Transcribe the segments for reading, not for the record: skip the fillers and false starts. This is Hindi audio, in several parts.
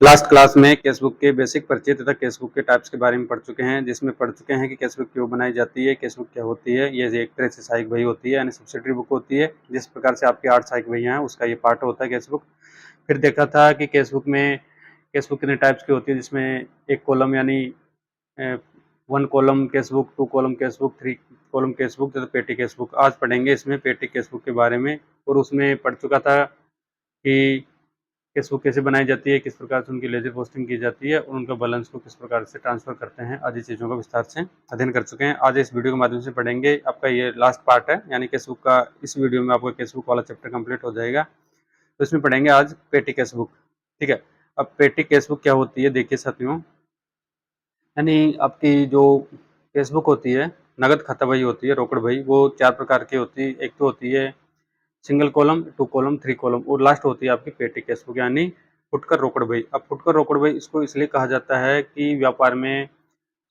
लास्ट क्लास में कैशबुक के बेसिक परिचय तथा कैशबुक के टाइप्स के बारे में पढ़ चुके हैं, जिसमें पढ़ चुके हैं कि कैशबुक क्यों बनाई जाती है, कैशबुक क्या होती है। ये एक तरह से सहायक बही होती है, यानी सब्सिडरी बुक होती है। जिस प्रकार से आपकी 8 सहायक बहियाँ हैं, उसका ये पार्ट होता है कैशबुक। फिर देखा था कि कैशबुक कितने टाइप्स की होती है, जिसमें एक कॉलम यानी 1 column cashbook, 2 column cashbook, 3 column cashbook तथा पेटी कैशबुक। आज पढ़ेंगे इसमें पेटी कैशबुक के बारे में। और उसमें पढ़ चुका था कि कैशबुक कैसे बनाई जाती है, किस प्रकार से उनकी लेजर पोस्टिंग की जाती है और उनका बैलेंस को किस प्रकार से ट्रांसफर करते हैं, आदि चीज़ों का विस्तार से अध्ययन कर चुके हैं। आज इस वीडियो के माध्यम से पढ़ेंगे। आपका ये लास्ट पार्ट है, यानी कैशबुक का। इस वीडियो में आपका कैशबुक वाला चैप्टर कंप्लीट हो जाएगा। तो इसमें पढ़ेंगे आज पेटी कैशबुक। ठीक है। अब पेटी कैशबुक क्या होती है, देखिए साथियों, यानी आपकी जो कैशबुक होती है, नगद खाता बही होती है, रोकड़ बही, वो 4 प्रकार की होती है। एक तो होती है सिंगल कॉलम, 2 कॉलम, 3 कॉलम, और लास्ट होती है आपकी पेटी कैशबुक, यानी फुटकर रोकड़ बही। अब फुटकर रोकड़ बही इसको इसलिए कहा जाता है कि व्यापार में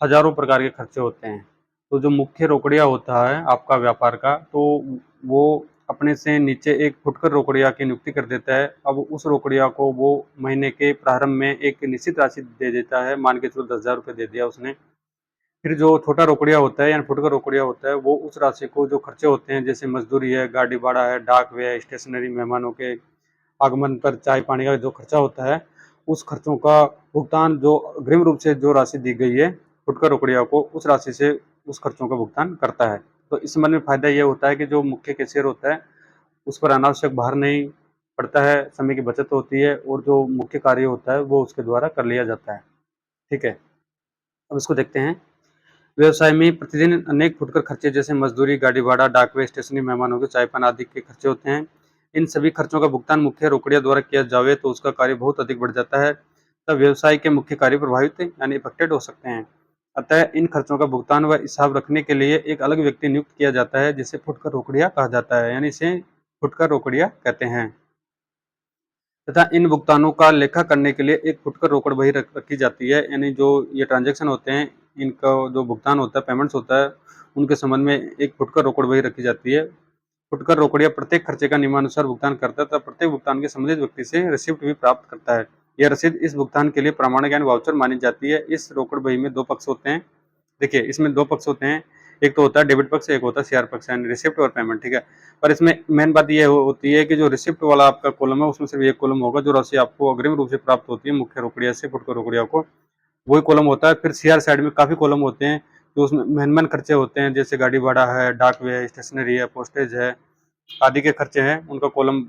हजारों प्रकार के खर्चे होते हैं। तो जो मुख्य रोकड़िया होता है आपका व्यापार का, तो वो अपने से नीचे एक फुटकर रोकड़िया की नियुक्ति कर देता है। अब उस रोकड़िया को वो महीने के प्रारंभ में एक निश्चित राशि दे देता है। मान के चलो 10,000 रुपये दे दिया उसने। फिर जो छोटा रोकड़िया होता है यानी फुटकर रोकड़िया होता है, वो उस राशि को, जो खर्चे होते हैं, जैसे मजदूरी है, गाड़ी भाड़ा है, डाक व्यय, स्टेशनरी, मेहमानों के आगमन पर चाय पानी का जो खर्चा होता है, उस खर्चों का भुगतान जो अग्रिम रूप से जो राशि दी गई है फुटकर रोकड़िया को, उस राशि से उस खर्चों का भुगतान करता है। तो इस संबंध में फायदा ये होता है कि जो मुख्य कैशियर होता है, उस पर अनावश्यक भार नहीं पड़ता है, समय की बचत होती है, और जो मुख्य कार्य होता है वो उसके द्वारा कर लिया जाता है। ठीक है। अब इसको देखते हैं। व्यवसाय में प्रतिदिन अनेक फुटकर खर्चे, जैसे मजदूरी, गाड़ी भाड़ा, डाकवे, स्टेशनरी, मेहमानों के चाय पान आदि के खर्चे होते हैं। इन सभी खर्चों का भुगतान मुख्य रोकड़िया द्वारा किया जावे तो उसका कार्य बहुत अधिक बढ़ जाता है, तब व्यवसाय के मुख्य कार्य प्रभावित यानी इफेक्टेड हो सकते हैं। अतः इन खर्चों का भुगतान व हिसाब रखने के लिए एक अलग व्यक्ति नियुक्त किया जाता है, जिसे फुटकर रोकड़िया कहा जाता है, यानी इसे फुटकर रोकड़िया कहते हैं। तथा इन भुगतानों का लेखा करने के लिए एक फुटकर रोकड़ बही रखी जाती है, यानी जो ये ट्रांजैक्शन होते हैं, इनका जो भुगतान होता है, पेमेंट्स होता है, उनके संबंध में एक फुटकर रोकड़ बही रखी जाती है। फुटकर रोकड़िया प्रत्येक खर्चे का नियमानुसार भुगतान करता है तथा प्रत्येक भुगतान के संबंधित व्यक्ति से रिसिप्ट भी प्राप्त करता है। यह रसीद इस भुगतान के लिए प्रमाणिक यानी वाउचर मानी जाती है। इस रोकड़ बही में 2 पक्ष होते हैं। देखिए, इसमें 2 पक्ष होते हैं। एक तो होता है डेबिट पक्ष, एक होता है सीआर पक्ष, यानी रिसिप्ट और पेमेंट। ठीक है। पर इसमें मेन बात ये होती है कि जो रिसिप्ट वाला आपका कॉलम है, उसमें सिर्फ एक कॉलम होगा, जो राशि आपको अग्रिम रूप से प्राप्त होती है मुख्य रोकड़िया से, फुटकर रोकड़िया को, वही कॉलम होता है। फिर सीआर साइड में काफी कॉलम होते हैं, जो उसमें मेन खर्चे होते हैं, जैसे गाड़ी भाड़ा है, डाक व्यय है, स्टेशनरी है, पोस्टेज है, आदि के खर्चे हैं, उनका कॉलम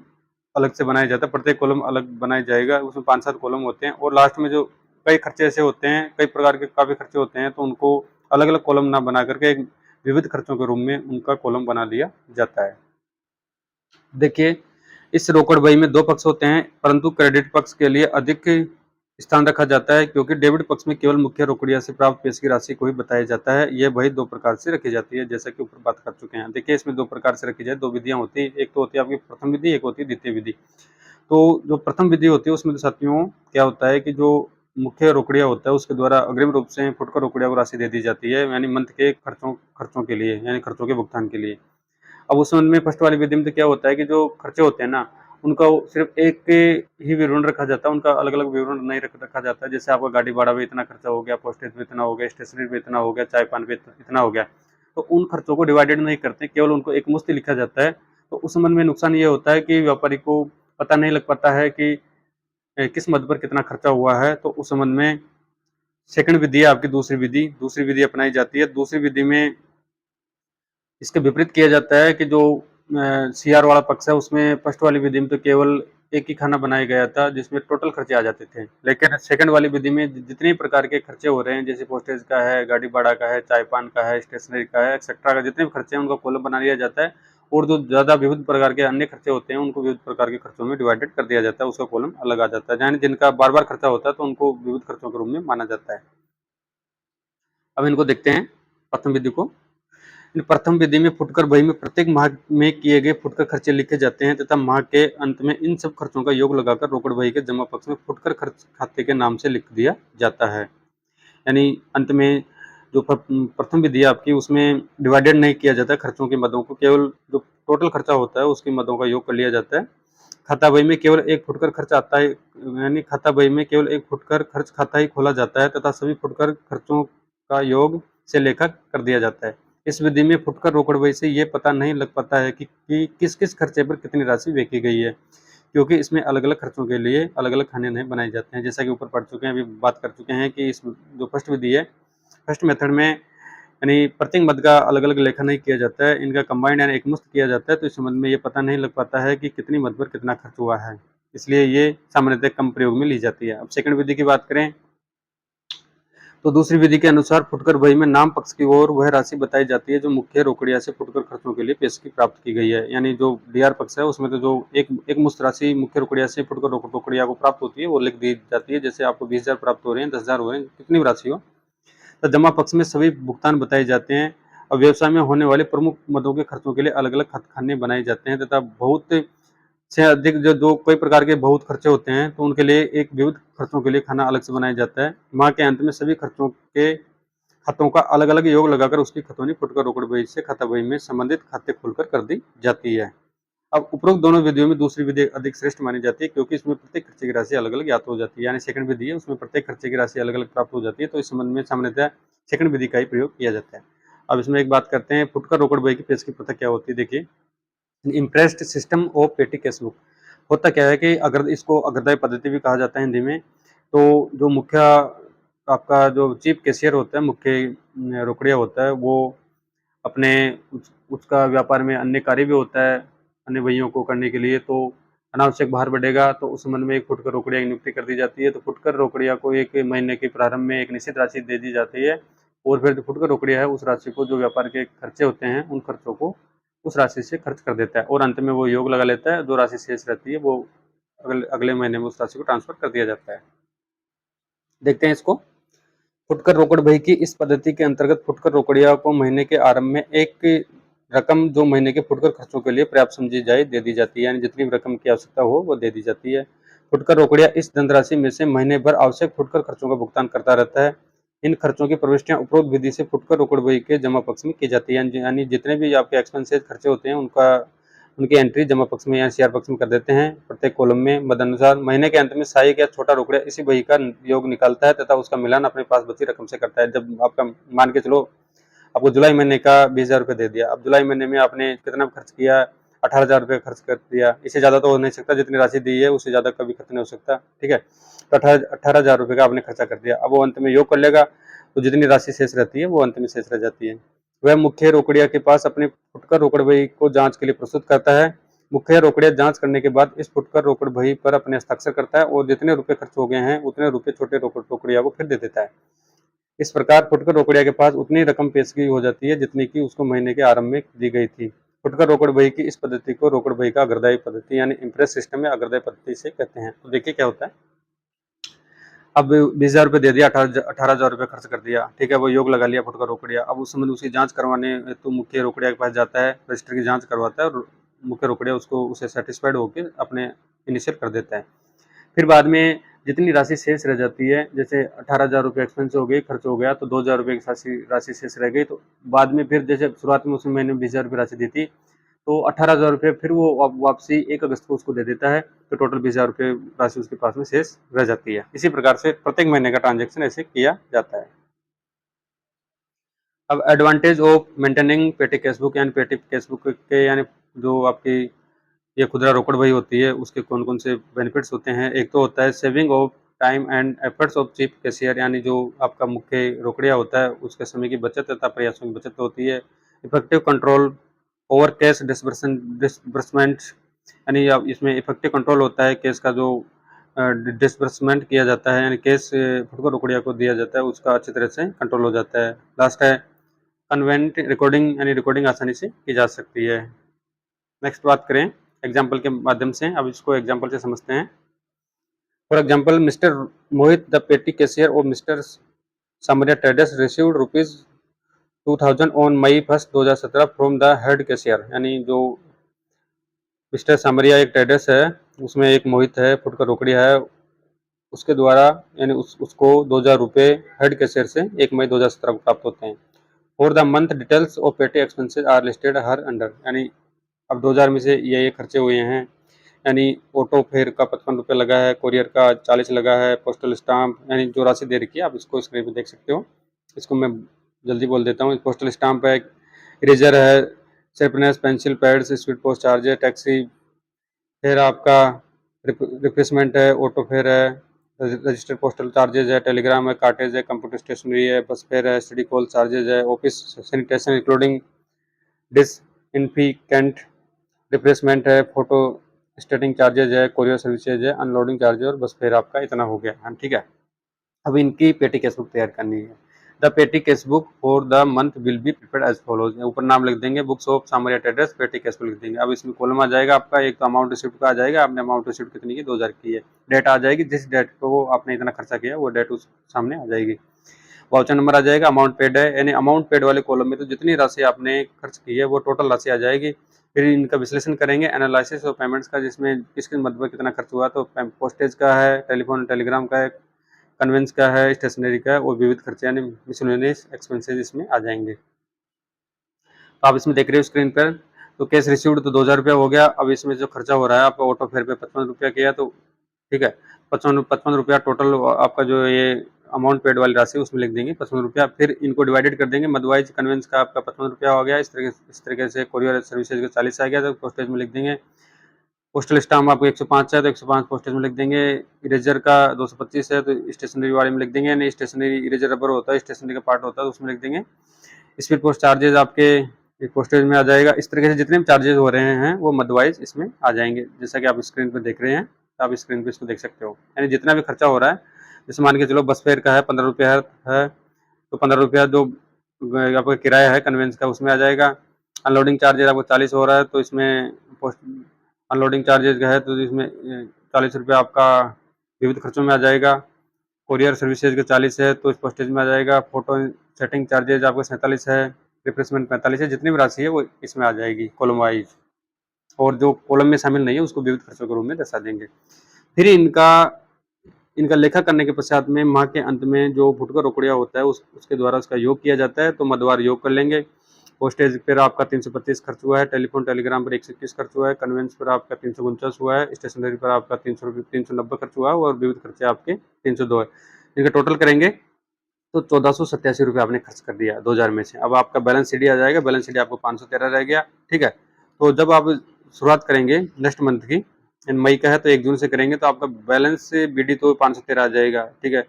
अलग से बनाया जाता है। प्रत्येक कॉलम अलग बनाया जाएगा, उसमें 5-7 कॉलम होते हैं। और लास्ट में जो कई खर्चे ऐसे होते हैं, कई प्रकार के काफी खर्चे होते हैं, तो उनको अलग अलग कॉलम ना बना करके एक विविध खर्चों के रूप में उनका कॉलम बना दिया जाता है। देखिए, इस रोकड़ बही में 2 पक्ष होते हैं, परंतु क्रेडिट पक्ष के लिए अधिक स्थान रखा जाता है, क्योंकि डेबिट पक्ष में केवल मुख्य रोकड़िया से प्राप्त पेश की राशि को ही बताया जाता है। यह बही 2 प्रकार से रखी जाती है, जैसा कि ऊपर बात कर चुके हैं। देखिए, इसमें 2 प्रकार से रखी जाए, 2 विधियां होती है। एक तो होती है आपकी प्रथम विधि, एक होती है द्वितीय विधि। तो जो प्रथम विधि होती है, उसमें तो साथियों क्या होता है कि जो मुख्य रोकड़िया होता है, उसके द्वारा अग्रिम रूप से फुटकर रोकड़िया को राशि दे दी जाती है, यानी मंथ के खर्चों के लिए, यानी खर्चों के भुगतान के लिए। अब उस संबंध में फर्स्ट वाली विधि में तो क्या होता है कि जो खर्चे होते हैं ना, उनका सिर्फ एक के ही विवरण रखा जाता है, उनका अलग अलग विवरण नहीं रखा जाता है। जैसे आपका गाड़ी भाड़ा में इतना खर्चा हो गया, पोस्टेज में इतना हो गया, स्टेशनरी में इतना हो गया, चाय पान पे इतना हो गया, तो उन खर्चों को डिवाइडेड नहीं करते, केवल उनको एक मुश्त लिखा जाता है। तो उस संबंध में नुकसान ये होता है कि व्यापारी को पता नहीं लग पाता है कि किस मद पर कितना खर्चा हुआ है। तो उस संबंध में सेकंड विधि है आपकी, दूसरी विधि अपनाई जाती है। दूसरी विधि में इसके विपरीत किया जाता है कि जो सीआर वाला पक्ष है, उसमें फर्स्ट वाली विधि में तो केवल एक ही खाना बनाया गया था, जिसमें टोटल खर्चे आ जाते थे। लेकिन सेकंड वाली विधि में जितने प्रकार के खर्चे हो रहे हैं, जैसे पोस्टेज का है, गाड़ी भाड़ा का है, चाय पान का है, स्टेशनरी का है, एक्सेट्रा का, जितने भी खर्चे हैं उनका कॉलम बना लिया जाता है। और जो ज्यादा विविध प्रकार के अन्य खर्चे होते हैं, उनको विविध प्रकार के खर्चों में डिवाइडेड कर दिया जाता है, उसका कॉलम अलग आ जाता है। यानी जिनका बार बार खर्चा होता है, तो उनको विविध खर्चों के रूप में माना जाता है। अब इनको देखते हैं, प्रथम विधि को। प्रथम विधि में फुटकर बही में प्रत्येक माह में किए गए फुटकर खर्चे लिखे जाते हैं तथा माह के अंत में इन सब खर्चों का योग लगाकर रोकड़ बही के जमा पक्ष में फुटकर खर्च खाते के नाम से लिख दिया जाता है। यानी अंत में जो प्रथम विधि है आपकी, उसमें डिवाइडेड नहीं किया जाता खर्चों के मदों को, केवल जो टोटल खर्चा होता है उसके मदों का योग कर लिया जाता है। खाता बही में केवल एक फुटकर खर्च आता है, यानी खाता बही में केवल एक फुटकर खर्च खाता ही खोला जाता है तथा सभी फुटकर खर्चों का योग से लेखा कर दिया जाता है। इस विधि में फुटकर रोकड़ बही से ये पता नहीं लग पाता है कि किस किस खर्चे पर कितनी राशि फेंकी गई है, क्योंकि इसमें अलग अलग खर्चों के लिए अलग अलग खाने नहीं बनाए जाते हैं। जैसा कि ऊपर पढ़ चुके हैं, अभी बात कर चुके हैं कि इस जो फर्स्ट विधि है, फर्स्ट मेथड में यानी प्रत्येक मद का अलग अलग लेखा नहीं किया जाता है, इनका कंबाइंड यानी एकमुश्त किया जाता है, तो इस संबंध में ये पता नहीं लग पाता है कि कितनी मद पर कितना खर्च हुआ है, इसलिए ये सामान्यतः कम प्रयोग में ली जाती है। अब सेकंड विधि की बात करें तो दूसरी विधि के अनुसार फुटकर बही में नाम पक्ष की ओर वह राशि बताई जाती है जो मुख्य रोकड़िया से फुटकर खर्चों के लिए पेशगी प्राप्त की गई है। यानी जो डीआर पक्ष है उसमें तो जो एक मुश्त राशि मुख्य रोकड़िया से फुटकर रोकड़िया को प्राप्त होती है वो लिख दी जाती है। जैसे आपको 20,000 प्राप्त हो रहे हैं, 10,000 हो रहे हैं, कितनी भी राशि हो, तो जमा पक्ष में सभी भुगतान बताए जाते हैं और व्यवसाय में होने वाले प्रमुख मदों के खर्चों के लिए अलग अलग खाने बनाए जाते हैं तथा बहुत से अधिक जो जो कई प्रकार के बहुत खर्चे होते हैं तो उनके लिए एक विविध खर्चों के लिए खाना अलग से बनाया जाता है। माह के अंत में सभी खर्चों के खातों का अलग अलग योग लगाकर उसकी खतौनी फुटकर रोकड़ बही से खाता बही में संबंधित खाते खोलकर कर दी जाती है। अब उपरोक्त दोनों विधियों में दूसरी विधि अधिक श्रेष्ठ मानी जाती है क्योंकि इसमें प्रत्येक खर्चे की राशि अलग अलग ज्ञात हो जाती है। यानी सेकंड विधि है उसमें प्रत्येक खर्चे की राशि अलग अलग प्राप्त हो जाती है, तो इस संबंध में सामान्यतः सेकंड विधि का ही प्रयोग किया जाता है। अब इसमें एक बात करते हैं फुटकर रोकड़ बही की पेश की प्रथा क्या होती है। देखिए, इम्प्रेस्ड सिस्टम ऑफ पेटी कैश बुक होता क्या है कि अगर इसको अग्रदाय पद्धति भी कहा जाता है हिंदी में, तो जो मुख्य आपका जो चीफ कैशियर होता है, मुख्य रोकड़िया होता है, वो अपने उसका व्यापार में अन्य कार्य भी होता है अन्य भइयों को करने के लिए, तो अनावश्यक भार बढ़ेगा तो उस संबंध में एक फुटकर रोकड़िया की नियुक्ति कर दी जाती है। तो फुटकर रोकड़िया को एक महीने के प्रारंभ में एक निश्चित राशि दे दी जाती है और फिर जो फुटकर रोकड़िया है उस राशि को जो व्यापार के खर्चे होते हैं उन खर्चों को उस राशि से खर्च कर देता है और अंत में वो योग लगा लेता है। जो राशि शेष रहती है वो अगले महीने में उस राशि को ट्रांसफर कर दिया जाता है। देखते हैं इसको। फुटकर रोकड़ बही की इस पद्धति के अंतर्गत फुटकर रोकड़िया को महीने के आरंभ में एक रकम जो महीने के फुटकर खर्चों के लिए पर्याप्त समझी जाए दे दी जाती है, यानी जितनी भी रकम की आवश्यकता हो वो दे दी जाती है। फुटकर रोकड़िया इस धनराशि में से महीने भर आवश्यक फुटकर खर्चों का भुगतान करता रहता है। इन खर्चों की प्रविष्टियां उपरोक्त विधि से फुटकर रोकड़ बही के जमा पक्ष में की जाती है, यानी जितने भी आपके एक्सपेंसेस खर्चे होते हैं उनकी एंट्री जमा पक्ष में या सीआर पक्ष में कर देते हैं प्रत्येक कॉलम में। मदनुसार महीने के अंत में सहायक या छोटा रोकड़िया इसी बही का योग निकालता है तथा उसका मिलान अपने पास बची रकम से करता है। जब आपका मान के चलो आपको जुलाई महीने का 20,000 रुपये दे दिया, अब जुलाई महीने में आपने कितना खर्च किया, 18,000 रुपये खर्च कर दिया, इससे ज़्यादा तो हो नहीं सकता, जितनी राशि दी है उससे ज़्यादा कभी खर्च नहीं हो सकता, ठीक है। तो 18,000 रुपये का आपने खर्चा कर दिया, अब वो अंत में योग कर लेगा तो जितनी राशि शेष रहती है वो अंत में शेष रह जाती है। वह मुख्य रोकड़िया के पास अपने फुटकर रोकड़ बही को जांच के लिए प्रस्तुत करता है। मुख्य रोकड़िया जांच करने के बाद इस फुटकर रोकड़ बही पर अपने हस्ताक्षर करता है और जितने रुपए खर्च हो गए हैं उतने रुपए छोटे रोकड़िया को फिर दे देता है। इस प्रकार फुटकर रोकड़िया के पास उतनी रकम पेशगी हो जाती है जितनी की उसको महीने के आरंभ में दी गई थी। फुटकर रोकड़ बही की इस पद्धति को रोकड़ बही का अग्रदायी पद्धति यानी इम्प्रेस सिस्टम में अग्रदायी पद्धति से कहते हैं। तो देखिए क्या होता है, अब 20,000 रुपये दे दिया, 18,000 रुपये खर्च कर दिया, ठीक है, वो योग लगा लिया फुटकर रोकड़िया। अब उस समय उसकी जांच करवाने तो मुख्य रोकड़िया के पास जाता है, रजिस्टर की जांच करवाता है और मुख्य रोकड़िया उसको उसे सेटिस्फाइड होकर अपने इनिशियल कर देता है। फिर बाद में जितनी राशि शेष रह जाती है, जैसे 18,000 रुपये एक्सपेंस हो गई, खर्च हो गया, तो 2,000 रुपये की राशि शेष रह गई, तो बाद में फिर जैसे शुरुआत में उसमें मैंने 20,000 रुपये राशि दी थी, तो 18,000 रुपये फिर वो वापसी 1 अगस्त को उसको दे देता है, तो टोटल 20,000 रुपये राशि उसके पास में शेष रह जाती है। इसी प्रकार से प्रत्येक महीने का ट्रांजेक्शन ऐसे किया जाता है। अब एडवांटेज ऑफ मेंटेनिंग पेटी कैशबुक, यानी पेटी कैशबुक के यानी जो आपकी ये खुदरा रोकड़ बही होती है उसके कौन कौन से बेनिफिट्स होते हैं। एक तो होता है saving of time and efforts of chief cashier, यानी जो आपका मुख्य रोकड़िया होता है उसके समय की बचत तथा प्रयासों की बचत होती है। Effective control over cash disbursement, यानी इसमें इफेक्टिव कंट्रोल होता है कैश का जो डिसबर्समेंट किया जाता है, यानी कैश फुटकर रोकड़िया को दिया जाता है उसका अच्छी तरह से कंट्रोल हो जाता है। लास्ट है कन्वेंट रिकॉर्डिंग, यानी रिकॉर्डिंग आसानी से की जा सकती है। नेक्स्ट बात करें एग्जाम्पल के माध्यम से, अब इसको एग्जाम्पल से समझते हैं। For example, mister Mohit the petty cashier और mister Samaria traders received ₹2,000 on May 1, 2017 from the head cashier, यानी जो मिस्टर सामरिया एक ट्रेडर्स है उसमें एक मोहित है फुटकर रोकड़िया है, उसके द्वारा यानी उसको 2,000 रुपये हेड कैशियर से 1 मई 2017 को प्राप्त होते हैं। For the month details of petty expenses are listed hereunder, यानी अब 2,000 में से ये खर्चे हुए हैं, यानी ऑटो फेयर का 55 रुपये लगा है, कोरियर का 40 लगा है, पोस्टल स्टाम्प यानी जो राशि दे रखी है आप इसको स्क्रीन पे देख सकते हो। इसको मैं जल्दी बोल देता हूँ। पोस्टल स्टाम्प है, इरेजर है, sharpeners, pencil, pads, speed post charge है, टैक्सी, फिर आपका रिप्लेसमेंट है, ऑटो फेयर है, रजिस्टर्ड पोस्टल चार्जेज है, टेलीग्राम है, कार्टेज है, कंप्यूटर स्टेशनरी है, बस फेयर है, स्टडी कॉल चार्जेज है, ऑफिस सैनिटेशन इंक्लूडिंग डिसइंफिकेंट, रिप्लेसमेंट है, फोटो स्टेटिंग चार्जेज है, कोरियर सर्विसेज है, अनलोडिंग चार्जेज और बस फिर आपका इतना हो गया। हाँ ठीक है। अब इनकी पेटी केसबुक तैयार करनी है। The petty cashbook for the month will be prepared as follows. ऊपर नाम लिख देंगे, books of summary at address, petty cashbook लिख देंगे। अब इसमें कॉलम आ जाएगा आपका, एक तो अमाउंट रिसिप्ट का आ जाएगा, आपने अमाउंट रिसिप्ट कितनी की, 2000 की है। डेट आ जाएगी, जिस डेट को आपने इतना खर्चा किया वो डेट उस सामने आ जाएगी। वाउचर नंबर आ जाएगा, अमाउंट पेड है, यानी अमाउंट पेड वाले कॉलम में तो जितनी राशि आपने खर्च की है वो टोटल राशि आ जाएगी। फिर इनका विश्लेषण करेंगे, एनालिसिस और पेमेंट्स का, जिसमें किसके मद में कितना खर्च हुआ। तो पोस्टेज का है, टेलीफोन टेलीग्राम का है, कन्वेंस का है, स्टेशनरी का है और विविध खर्चे यानी मिसलेनियस एक्सपेंसेस इसमें आ जाएंगे। तो आप इसमें देख रहे हो स्क्रीन पर, तो कैश रिसीव्ड तो 2000 रुपया हो गया। अब इसमें जो खर्चा हो रहा है आपका ऑटो फेयर पे 55 रुपया किया, तो ठीक है, 55 रुपया टोटल आपका जो ये अमाउंट पेड वाली राशि उसमें लिख देंगे 55 रुपया। फिर इनको डिवाइडेड कर देंगे, मदवाइज कन्वेंस का आपका 55 रुपया हो गया। इस तरीके से कोरियर सर्विसेज का 40 आ गया, तो पोस्टेज में लिख देंगे। पोस्टल स्टाम्प आपको 105 है तो 105 पोस्टेज में लिख देंगे। इरेजर का 225 है तो स्टेशनरी वाले में लिख देंगे, यानी स्टेशनरी इरेजर रबर होता है, स्टेशनरी का पार्ट होता है तो उसमें लिख देंगे। स्पीड पोस्ट चार्जेज आपके पोस्टेज में आ जाएगा। इस तरीके से जितने भी चार्जेज हो रहे हैं वो मदवाइज इसमें आ जाएंगे, जैसा कि आप स्क्रीन पर देख रहे हैं। आप स्क्रीन पर इसको देख सकते हो, यानी जितना भी खर्चा हो रहा है, जैसे मान के चलो बस फेयर का है 15 रुपया है तो 15 रुपया जो आपका किराया है कन्वेंस का उसमें आ जाएगा। अनलोडिंग चार्जेज आपको 40 हो रहा है तो इसमें पोस्ट अनलोडिंग चार्जेज का है तो इसमें 40 रुपया आपका विविध खर्चों में आ जाएगा। कोरियर सर्विसेज का 40 है तो इस पोस्टेज में आ जाएगा। फोटो सेटिंग चार्जेज आपका 47 है, रिप्लेसमेंट 45 है। जितनी भी राशि है वो इसमें आ जाएगी कॉलम वाइज, और जो कॉलम में शामिल नहीं है उसको विविध खर्चों के रूप में दर्शा देंगे। फिर इनका लेखा करने के पश्चात में माह के अंत में जो फुटकर रोकड़िया होता है उसके द्वारा उसका योग किया जाता है, तो मदवार योग कर लेंगे। पोस्टेज पर आपका 325 खर्च हुआ है, टेलीफोन टेलीग्राम पर 121 खर्च हुआ है, कन्वेंस पर आपका 349 हुआ है, स्टेशनरी पर आपका 390 खर्च हुआ है और विविध खर्चे आपके 302 है। इनका टोटल करेंगे तो 1487 रुपये आपने खर्च कर दिया 2000 में से। अब आपका बैलेंस शीट आ जाएगा, बैलेंस शीट आपको 513 रह गया। ठीक है, तो जब आप शुरुआत करेंगे नेक्स्ट मंथ की, मई का है तो 1 जून से करेंगे, तो आपका बैलेंस से बीडी तो 513 आ जाएगा। ठीक है,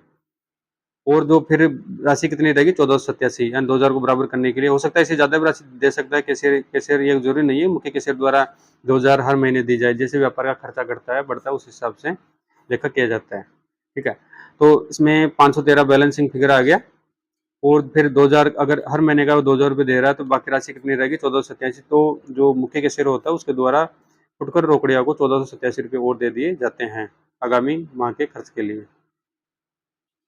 और जो फिर राशि कितनी रहेगी 1487, यानी 2000 को बराबर करने के लिए हो सकता है इससे ज्यादा भी राशि दे सकता है कैशियर ये जरूरी नहीं है मुख्य कैशियर द्वारा 2000 हर महीने दी जाए। जैसे व्यापार का खर्चा घटता है बढ़ता है उस हिसाब से लेखा किया जाता है। ठीक है, तो इसमें 513 बैलेंसिंग फिगर आ गया। और फिर 2000 अगर हर महीने का 2000 रुपये दे रहा है तो बाकी राशि कितनी रहेगी 1487। तो जो मुख्य कैशियर होता है उसके द्वारा फुटकर रोकड़िया को 1487 रुपये और दे दिए जाते हैं आगामी माह के खर्च के लिए।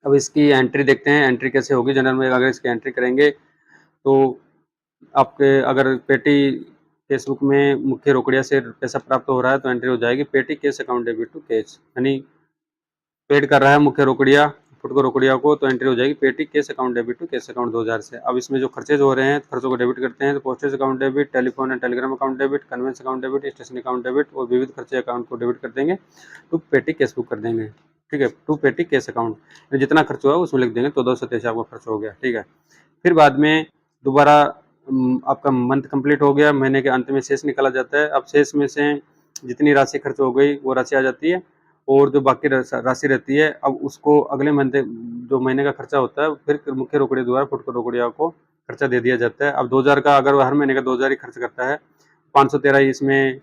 अब इसकी एंट्री देखते हैं, एंट्री कैसे होगी। जनरल में अगर इसकी एंट्री करेंगे तो आपके अगर पेटी केसबुक में मुख्य रोकड़िया से पैसा प्राप्त हो रहा है तो एंट्री हो जाएगी petty cash account debit to cash, यानी पेड कर रहा है मुख्य रोकड़िया फुटकर रोकड़िया को, तो एंट्री हो जाएगी petty cash account debit to cash account 2000 से। अब इसमें जो खर्चे हो रहे हैं खर्चों को डेबिट करते हैं तो postage account debit, telephone and telegram account debit, conveyance account debit, station account debit और विविध खर्चे अकाउंट को डेबिट कर देंगे, टू पेटी कैश बुक कर देंगे। ठीक है, टू पेटी कैश अकाउंट जितना खर्च हुआ उसमें लिख देंगे, 1487 आपका खर्च हो गया। ठीक है, फिर बाद में दोबारा आपका मंथ कंप्लीट हो गया, महीने के अंत में शेष निकाला जाता है। अब शेष में से जितनी राशि खर्च हो गई वो राशि आ जाती है, और जो बाकी राशि रहती है अब उसको अगले महीने जो महीने का खर्चा होता है फिर मुख्य रोकड़िया द्वारा फुटकर रोकड़िया को खर्चा दे दिया जाता है। अब 2000 का अगर हर महीने का 2000 ही खर्च करता है, 513 इसमें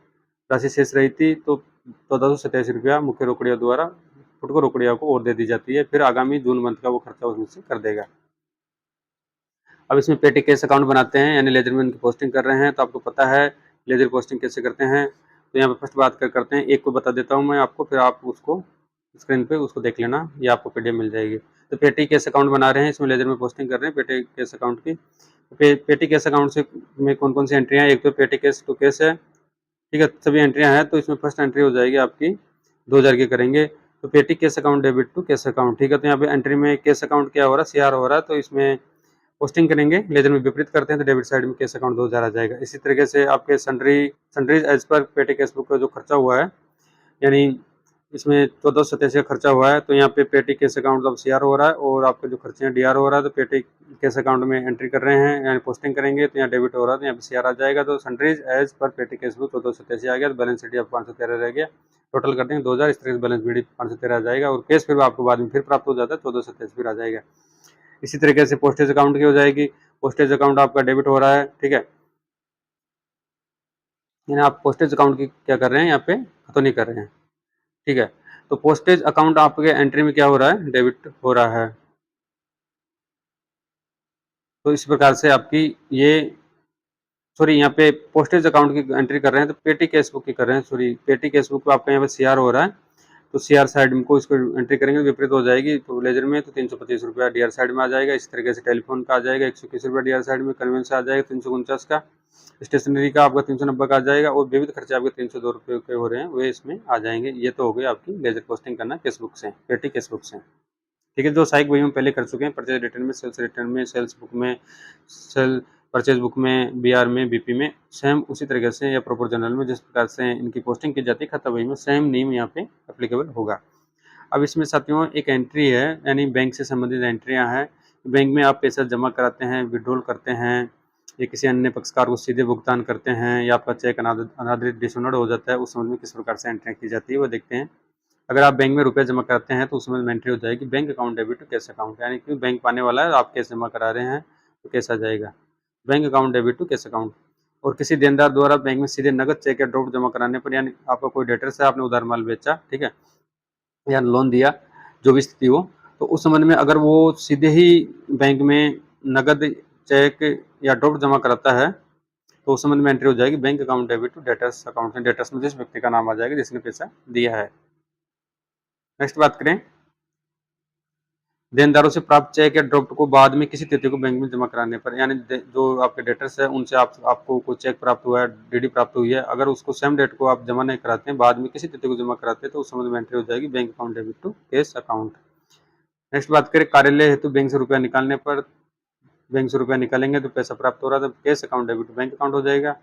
राशि शेष रही थी तो 1487 रुपया मुख्य रोकड़िया द्वारा फुटकर रोकड़िया को और दे दी जाती है। फिर आगामी जून मंथ का वो खर्चा उसमें से कर देगा। अब इसमें पेटी केस अकाउंट बनाते हैं, यानी लेजर में उनकी पोस्टिंग कर रहे हैं, तो आपको पता है लेजर पोस्टिंग कैसे करते हैं। तो यहाँ पे फर्स्ट बात करते हैं, एक को बता देता हूँ मैं आपको, फिर आप उसको स्क्रीन पे उसको देख लेना, ये आपको पीडीएफ मिल जाएगी। तो पेटी केस अकाउंट बना रहे हैं, इसमें लेजर में पोस्टिंग कर रहे हैं पेटी केस अकाउंट की। पेटी केस अकाउंट से में कौन कौन सी एंट्रियाँ, एक तो पेटी केस टू केस है। ठीक है, सभी एंट्रियाँ हैं, तो इसमें फर्स्ट एंट्री हो जाएगी आपकी 2000 की करेंगे, तो petty cash account debit to cash account. ठीक है, तो यहाँ पे एंट्री में केस अकाउंट क्या हो रहा है, सीआर हो रहा है, तो इसमें पोस्टिंग करेंगे, लेजर में विपरीत करते हैं तो डेबिट साइड में केस अकाउंट 2000 आ जाएगा। इसी तरीके से आपके सन्ड्रीज एज पर पेटी केस बुक का जो खर्चा हुआ है यानी इसमें 1487 का खर्चा हुआ है, तो यहाँ पे पेटी कैश अकाउंट मतलब सीआर हो रहा है और आपके जो खर्चे हैं डीआर हो रहा है, तो पेटी कैश अकाउंट में एंट्री कर रहे हैं यानी पोस्टिंग करेंगे तो यहाँ डेबिट हो रहा है, तो यहाँ पे सीआर आ जाएगा। तो सन्ड्रीज एज पर पेटी कैश बुक 1487 आ गया, तो बैलेंस शीट आपको 513 रह गया, टोटल कर देंगे 2000, इस तरह से बैलेंस शीट 513 आ जाएगा और कैश फिर आपको बाद में फिर प्राप्त हो जाता है 1487 फिर आ जाएगा। इसी तरीके से पोस्टेज अकाउंट की हो जाएगी, पोस्टेज अकाउंट आपका डेबिट हो रहा है, ठीक है, यानी आप पोस्टेज अकाउंट की क्या कर रहे हैं यहाँ पे तो नहीं कर रहे हैं, ठीक है। तो पोस्टेज अकाउंट आपके एंट्री में क्या हो रहा है, डेबिट हो रहा है। तो इस प्रकार से आपकी ये सॉरी यहाँ पे पोस्टेज अकाउंट की एंट्री कर रहे हैं तो पेटी कैश बुक की कर रहे हैं, सॉरी पेटी कैश बुक पे आपका यहाँ पे सीआर हो रहा है, तो सीआर साइड में को इसको एंट्री करेंगे तो विपरीत हो जाएगी, तो लेजर में तो 325 रुपया डीआर साइड में आ जाएगा। इस तरीके से टेलीफोन का आ जाएगा 121 रुपया डीआर साइड में, कन्वेंस आ जाएगा 349 का, स्टेशनरी का आपका 390 का आ जाएगा और विविध खर्चे आपके 302 रुपये के हो रहे हैं वे इसमें आ जाएंगे। ये तो हो गई आपकी लेजर पोस्टिंग करना केस बुक से, पेटी केस बुक से, ठीक है। जो सहायक वही हम पहले कर चुके हैं, परचेज रिटर्न में, सेल्स रिटर्न में, सेल्स बुक में, सेल परचेज बुक में, बीआर में, बीपी में, सेम उसी तरीके से या प्रॉपर जनरल में जिस प्रकार से इनकी पोस्टिंग की जाती है खाता बही में सेम नियम यहाँ पे एप्लीकेबल होगा। अब इसमें साथियों एक एंट्री है यानी बैंक से संबंधित एंट्रियाँ हैं। बैंक में आप पैसा जमा कराते हैं, विड्रॉल करते हैं या किसी अन्य पक्षकार को सीधे भुगतान करते हैं या आपका चेक अनादरित डिसऑनर्ड हो जाता है, उस समय में किस प्रकार से एंट्रियाँ की जाती है वो देखते हैं। अगर आप बैंक में रुपये जमा कराते हैं तो उसमें एंट्री हो जाएगी bank account debit to cash account, यानी कि बैंक पाने वाला है आप कैश जमा करा रहे हैं तो कैश आ जाएगा bank account debit to cash account. और किसी देनदार द्वारा बैंक में सीधे नगद चेक या ड्रॉप जमा कराने पर, यानी आपका कोई डेटर से आपने उधार माल बेचा, ठीक है, या लोन दिया, जो भी स्थिति हो, तो उस संबंध में अगर वो सीधे ही बैंक में नगद चेक या ड्रॉप जमा कराता है तो उस संबंध में एंट्री हो जाएगी bank account debit to debtors account में, डेटर्स में जिस व्यक्ति का नाम आ जाएगा जिसने पैसा दिया है। नेक्स्ट बात करें, देनदारों से प्राप्त चेक या ड्रॉफ्ट को बाद में किसी तिथि को बैंक में जमा कराने पर, यानी जो आपके डेटर्स है उनसे आपको कोई चेक प्राप्त हुआ है, डीडी प्राप्त हुई है, अगर उसको सेम डेट को आप जमा नहीं कराते हैं, बाद में किसी तिथि को जमा कराते हैं तो उस संबंध में एंट्री हो जाएगी bank account debit to cash account. Next बात करें, कार्यालय हेतु बैंक से रुपया निकालने पर, बैंक से रुपया निकालेंगे तो पैसा प्राप्त हो रहा है तो cash account debit to bank account हो जाएगा।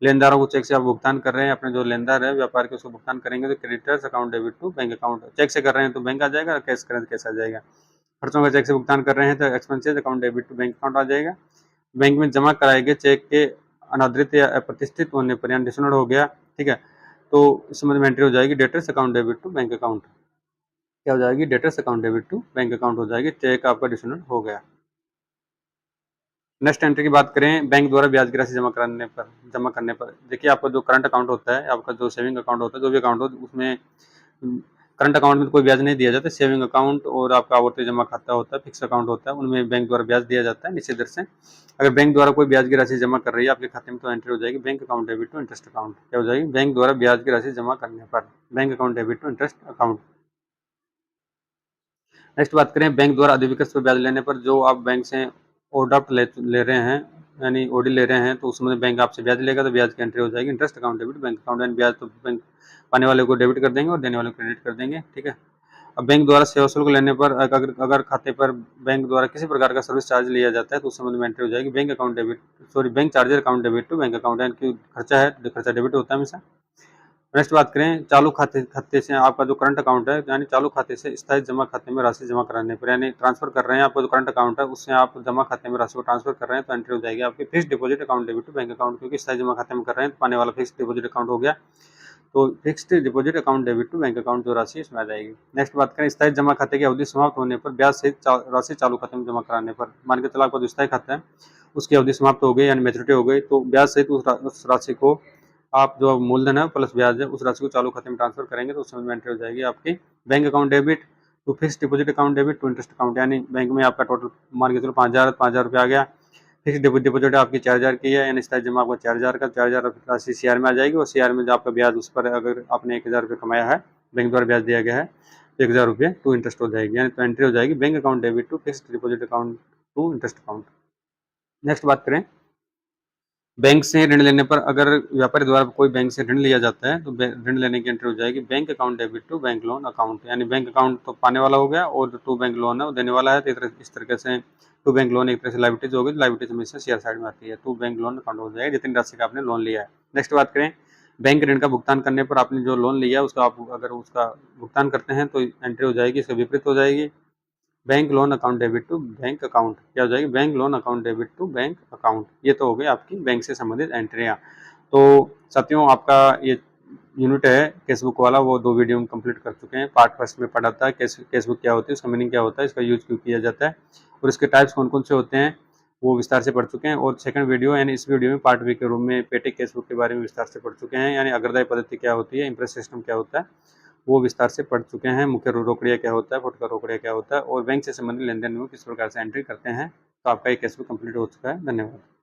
लेनदारों को चेक से आप भुगतान कर रहे हैं, अपने जो लेनदार है व्यापार के उसको भुगतान करेंगे तो creditors account debit to bank account, cheque से कर रहे हैं तो बैंक आ जाएगा, कैश करें तो कैश आ जाएगा। खर्चों का चेक से भुगतान कर रहे हैं तो expenses account debit to bank account आ जाएगा। बैंक में जमा कराए गए चेक के अनादृत या अप्रतिष्ठित होने पर यानी डिसऑनर हो गया, ठीक है, तो इस संबंध में एंट्री हो जाएगी debtors account debit to bank account, क्या हो जाएगी debtors account debit to bank account हो जाएगी, चेक आपका डिसऑनर हो गया। नेक्स्ट एंट्री की बात करें, बैंक द्वारा ब्याज की राशि जमा करने पर देखिए आपका जो करंट अकाउंट होता है, आपका जो सेविंग अकाउंट होता है, जो भी अकाउंट हो उसमें करंट अकाउंट में कोई ब्याज नहीं दिया जाता। सेविंग अकाउंट और आपका आवर्ती जमा खाता होता है, फिक्स अकाउंट होता है, उनमें बैंक द्वारा ब्याज दिया जाता है निश्चित दर से। अगर बैंक द्वारा कोई ब्याज की राशि जमा कर रही है आपके खाते में तो एंट्री हो जाएगी bank account debit to interest account, क्या हो जाएगी बैंक द्वारा ब्याज की राशि जमा करने पर bank account debit to interest account. Next बात करें, बैंक द्वारा अधिविकर्ष पर ब्याज लेने पर, जो आप बैंक से ओवरड्राफ्ट ले रहे हैं यानी ओडी ले रहे हैं तो उसमें बैंक आपसे ब्याज लेगा तो ब्याज की एंट्री हो जाएगी interest account debit bank account, यानी ब्याज तो बैंक पाने वाले को डेबिट कर देंगे और देने वाले को क्रेडिट कर देंगे, ठीक है। अब बैंक द्वारा सेवा शुल्क लेने पर अगर खाते पर बैंक द्वारा किसी प्रकार का सर्विस चार्ज लिया जाता है तो उस संबंध में एंट्री हो जाएगी bank account debit sorry bank charger account debit to bank account, यानी खर्चा है खर्चा डेबिट होता है हमेशा। नेक्स्ट बात करें, चालू खाते से आपका जो करंट अकाउंट है यानी चालू खाते से स्थायी जमा खाते में राशि जमा कराने पर, यानी ट्रांसफर कर रहे हैं आपका जो करंट अकाउंट है उससे आप जमा खाते में राशि को ट्रांसफर कर रहे हैं तो एंट्री हो जाएगी आपकी fix deposit account debit to bank account, क्योंकि स्थायी जमा खाते में कर रहे हैं तो पाने वाला फिक्स डिपॉजिट अकाउंट हो गया, तो fixed deposit account debit to bank account जो राशि इसमें आ जाएगी। नेक्स्ट बात करें, स्थायी जमा खाते की अवधि समाप्त होने पर ब्याज सहित राशि चालू खाते में जमा कराने पर, मान के चला आपका जो स्थायी खाता है उसकी अवधि समाप्त हो गई यानी मैच्योरिटी हो गई तो ब्याज सहित उस राशि को आप जो मूलधन है प्लस ब्याज है उस राशि को चालू खाते में ट्रांसफर करेंगे तो उस समय में एंट्री हो जाएगी आपकी bank account debit to fix deposit account debit to interest account, यानी बैंक में आपका टोटल मान के चलो 5,000 रुपया आ गया, फिक्स डिपॉजिट आपकी 4,000 की है यानी स्थायी जमा आपका 4,000 का 4,000 राशि सीआर में आ जाएगी और सीआर में जो आपका ब्याज उस पर अगर आपने 1,000 रुपये कमाया है बैंक द्वारा ब्याज दिया गया है तो 1,000 रुपये टू इंटरेस्ट हो जाएगी, यानी तो एंट्री हो जाएगी bank account debit to fix deposit account to interest account. Next बात करें, बैंक से ऋण लेने पर अगर व्यापारी द्वारा कोई बैंक से ऋण लिया जाता है तो ऋण लेने की एंट्री हो जाएगी bank account debit to bank loan account, यानी बैंक अकाउंट तो पाने वाला हो गया और जो टू बैंक लोन है वो देने वाला है, तो इस तरीके से टू बैंक लोन एक तरह से लाइबिलिटीज होगी, लाइबिलिटीज हमेशा शेयर साइड में आती है, टू बैंक लोन अकाउंट हो जाएगा जितनी राशि का आपने लोन लिया है। नेक्स्ट बात करें, बैंक ऋण का भुगतान करने पर आपने जो लोन लिया उसका आप अगर उसका भुगतान करते हैं तो एंट्री हो जाएगी, इसका विपरीत हो जाएगी। Bank loan account debit to bank account क्या हो जाएगी, bank loan account debit to bank account. ये तो हो गई आपकी बैंक से संबंधित एंट्रियाँ। तो साथियों, आपका ये यूनिट है केसबुक वाला, वो 2 वीडियो हम कंप्लीट कर चुके हैं। पार्ट फर्स्ट में पढ़ा था केसबुक क्या होती है, उसका मीनिंग क्या होता है, इसका यूज क्यों किया जाता है और इसके टाइप्स कौन कौन से होते हैं, वो विस्तार से पढ़ चुके हैं। और सेकंड वीडियो यानी इस वीडियो में पार्ट बी के रूप में पेटिक केसबुक के बारे में विस्तार से पढ़ चुके हैं, यानी अग्रदाय पद्धति क्या होती है, इंप्रेस सिस्टम क्या होता है, वो विस्तार से पढ़ चुके हैं। मुख्य रोकड़िया क्या होता है, फुटकर रोकड़िया क्या होता है और बैंक से संबंधित लेन देन में किस प्रकार से एंट्री करते हैं। तो आपका ये केसबुक कंप्लीट हो चुका है। धन्यवाद।